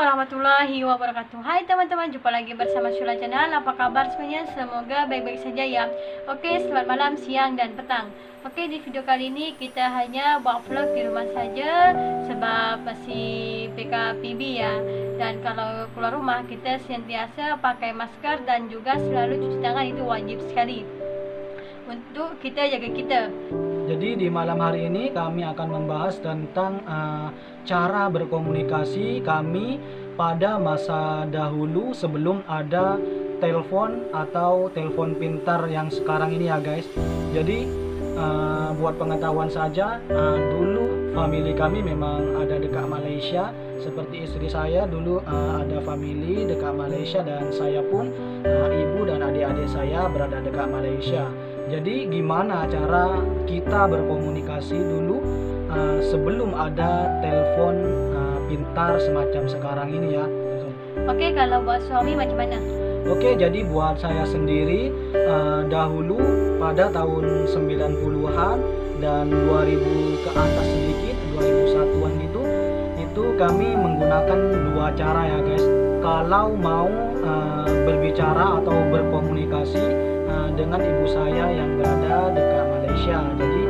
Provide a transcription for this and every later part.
warahmatullahi wabarakatuh. Hai teman-teman, jumpa lagi bersama Syula Channel. Apa kabar semuanya? Semoga baik-baik saja ya. Oke, selamat malam, siang, dan petang. Oke, di video kali ini kita hanya buat vlog di rumah saja sebab masih PKPB ya. Dan kalau keluar rumah kita sentiasa pakai masker dan juga selalu cuci tangan, itu wajib sekali untuk kita jaga kita. Jadi di malam hari ini kami akan membahas tentang cara berkomunikasi kami pada masa dahulu sebelum ada telepon atau telepon pintar yang sekarang ini ya guys. Jadi buat pengetahuan saja, dulu family kami memang ada dekat Malaysia. Seperti istri saya dulu ada family dekat Malaysia, dan saya pun ibu dan adik-adik saya berada dekat Malaysia. Jadi gimana cara kita berkomunikasi dulu sebelum ada telepon pintar semacam sekarang ini ya. Oke, kalau buat suami macam mana? Oke, jadi buat saya sendiri dahulu pada tahun 90-an dan 2000 ke atas sedikit, 2001-an gitu, itu kami menggunakan dua cara ya guys. Kalau mau berbicara atau berkomunikasi dengan ibu saya yang berada dekat Malaysia. Jadi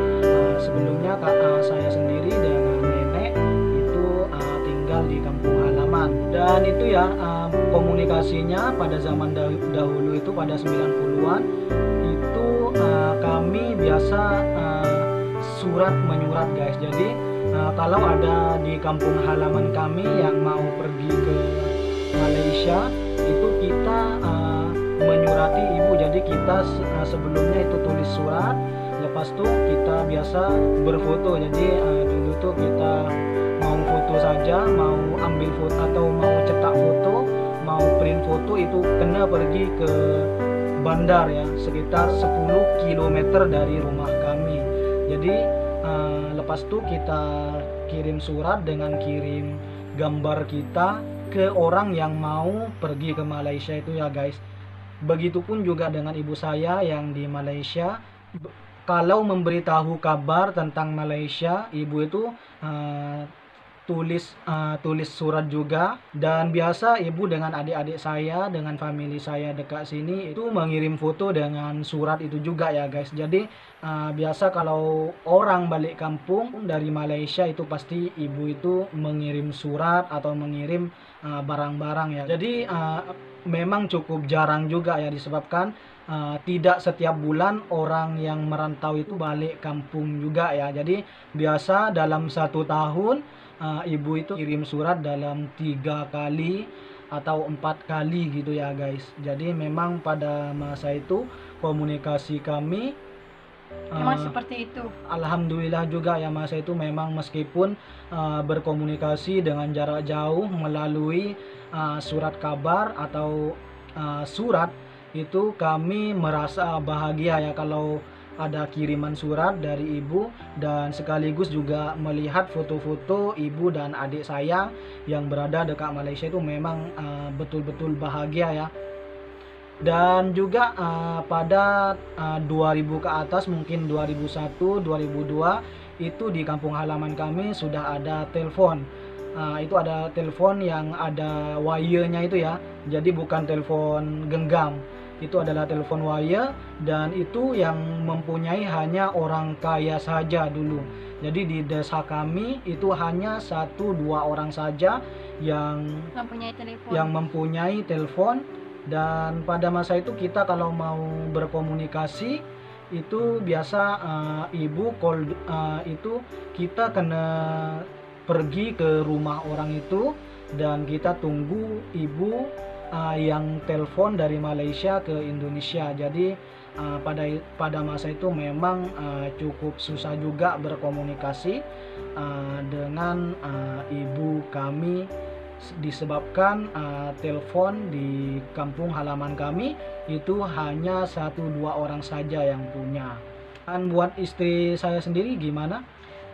sebelumnya saya sendiri dengan nenek itu tinggal di kampung halaman, dan itu ya komunikasinya pada zaman dahulu itu pada 90-an itu kami biasa surat menyurat guys. Jadi kalau ada di kampung halaman kami yang mau pergi ke Malaysia, itu kita menyurati ibu. Jadi kita sebelumnya itu tulis surat, lepas tuh kita biasa berfoto. Jadi dulu tuh kita mau foto saja, mau ambil foto atau mau cetak foto, mau print foto, itu kena pergi ke bandar ya, sekitar 10 km dari rumah kami. Jadi lepas tuh kita kirim surat dengan kirim gambar kita ke orang yang mau pergi ke Malaysia itu ya guys. Begitupun juga dengan ibu saya yang di Malaysia. Kalau memberitahu kabar tentang Malaysia, ibu itu tulis surat juga. Dan biasa ibu dengan adik-adik saya, dengan family saya dekat sini, itu mengirim foto dengan surat itu juga ya guys. Jadi biasa kalau orang balik kampung dari Malaysia itu pasti ibu itu mengirim surat atau mengirim barang-barang ya. Jadi memang cukup jarang juga ya, disebabkan tidak setiap bulan orang yang merantau itu balik kampung juga ya. Jadi biasa dalam 1 tahun ibu itu kirim surat dalam 3 kali atau 4 kali gitu ya guys. Jadi memang pada masa itu komunikasi kami Memang seperti itu. alhamdulillah juga ya, masa itu memang meskipun berkomunikasi dengan jarak jauh melalui surat kabar atau surat, itu kami merasa bahagia ya kalau ada kiriman surat dari ibu, dan sekaligus juga melihat foto-foto ibu dan adik saya yang berada dekat Malaysia. Itu memang betul-betul bahagia ya. Dan juga pada 2000 ke atas, mungkin 2001, 2002, itu di kampung halaman kami sudah ada telepon. Itu ada telepon yang ada wire-nya itu ya. Jadi bukan telepon genggam. Itu adalah telepon wire, dan itu yang mempunyai hanya orang kaya saja dulu. Jadi di desa kami itu hanya 1-2 orang saja yang mempunyai telepon. Dan pada masa itu kita kalau mau berkomunikasi itu biasa ibu call, itu kita kena pergi ke rumah orang itu, dan kita tunggu ibu yang telepon dari Malaysia ke Indonesia. Jadi pada masa itu memang cukup susah juga berkomunikasi dengan ibu kami, disebabkan telepon di kampung halaman kami itu hanya 1-2 orang saja yang punya. Dan buat istri saya sendiri gimana?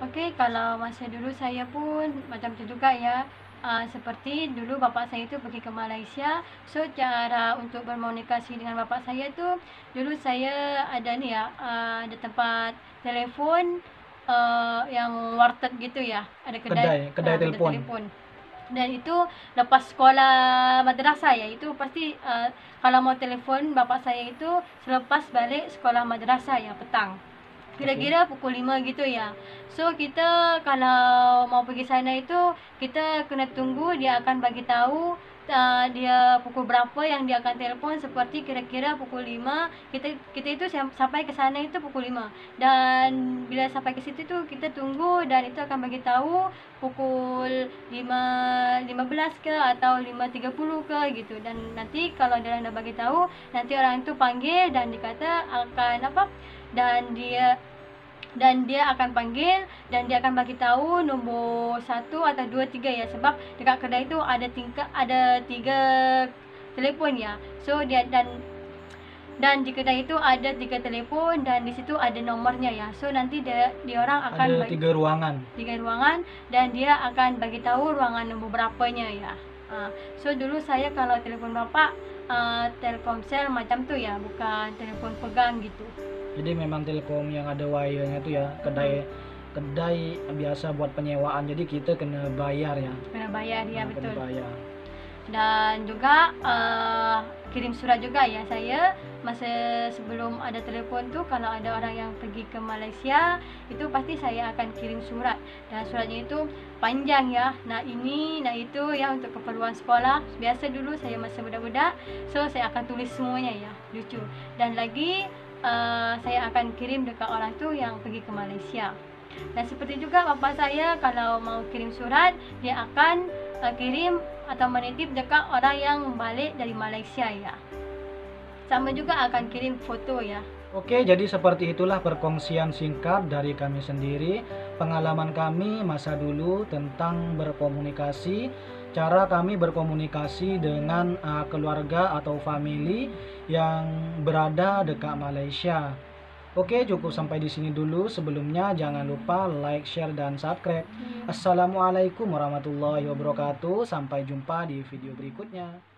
Oke, kalau masa dulu saya pun macam itu juga ya. Seperti dulu bapak saya itu pergi ke Malaysia, so cara untuk berkomunikasi dengan bapak saya itu dulu saya ada nih ya, ada tempat telepon yang warteg gitu ya, ada kedai Kedai telepon. Dan itu lepas sekolah madrasah ya, itu pasti kalau mau telepon bapak saya itu selepas balik sekolah madrasah ya, petang. Kira-kira pukul 5 gitu ya. So kita kalau mau pergi sana itu kita kena tunggu, dia akan bagi tahu dia pukul berapa yang dia akan telepon, seperti kira-kira pukul 5 kita itu sampai ke sana itu pukul 5. Dan bila sampai ke situ tuh kita tunggu, dan itu akan bagi tahu pukul 5.15 ke atau 5.30 ke gitu. Dan nanti kalau dia dah bagi tahu, nanti orang itu panggil dan dikata akan apa, dan dia akan panggil dan dia akan bagi tahu nombor 1 atau 2, 3 ya, sebab dekat kedai itu ada 3 telefon ya. So dia dan di kedai itu ada 3 telefon dan di situ ada nomornya ya. So nanti dia orang akan Ada 3 ruangan. 3 ruangan, dan dia akan bagi tahu ruangan nomor berapanya ya. So dulu saya kalau telepon bapak Telkomsel macam tuh ya, bukan telepon pegang gitu. Jadi memang Telkom yang ada wire-nya itu ya, kedai biasa buat penyewaan. Jadi kita kena bayar ya. Kena bayar ya, betul. Kena bayar. Dan juga kirim surat juga ya, saya masa sebelum ada telepon tuh, kalau ada orang yang pergi ke Malaysia itu pasti saya akan kirim surat, dan suratnya itu panjang ya, nak ini nak itu ya, untuk keperluan sekolah. Biasa dulu saya masa budak-budak, so saya akan tulis semuanya ya, lucu. Dan lagi saya akan kirim dekat orang tu yang pergi ke Malaysia. Dan seperti juga bapak saya kalau mau kirim surat, dia akan kirim atau menitip dekat orang yang balik dari Malaysia ya. Sama juga akan kirim foto ya. Oke, jadi seperti itulah perkongsian singkat dari kami sendiri, pengalaman kami masa dulu tentang berkomunikasi, cara kami berkomunikasi dengan keluarga atau family yang berada dekat Malaysia. Oke, cukup sampai di sini dulu. Sebelumnya jangan lupa like, share, dan subscribe. Assalamualaikum warahmatullahi wabarakatuh. Sampai jumpa di video berikutnya.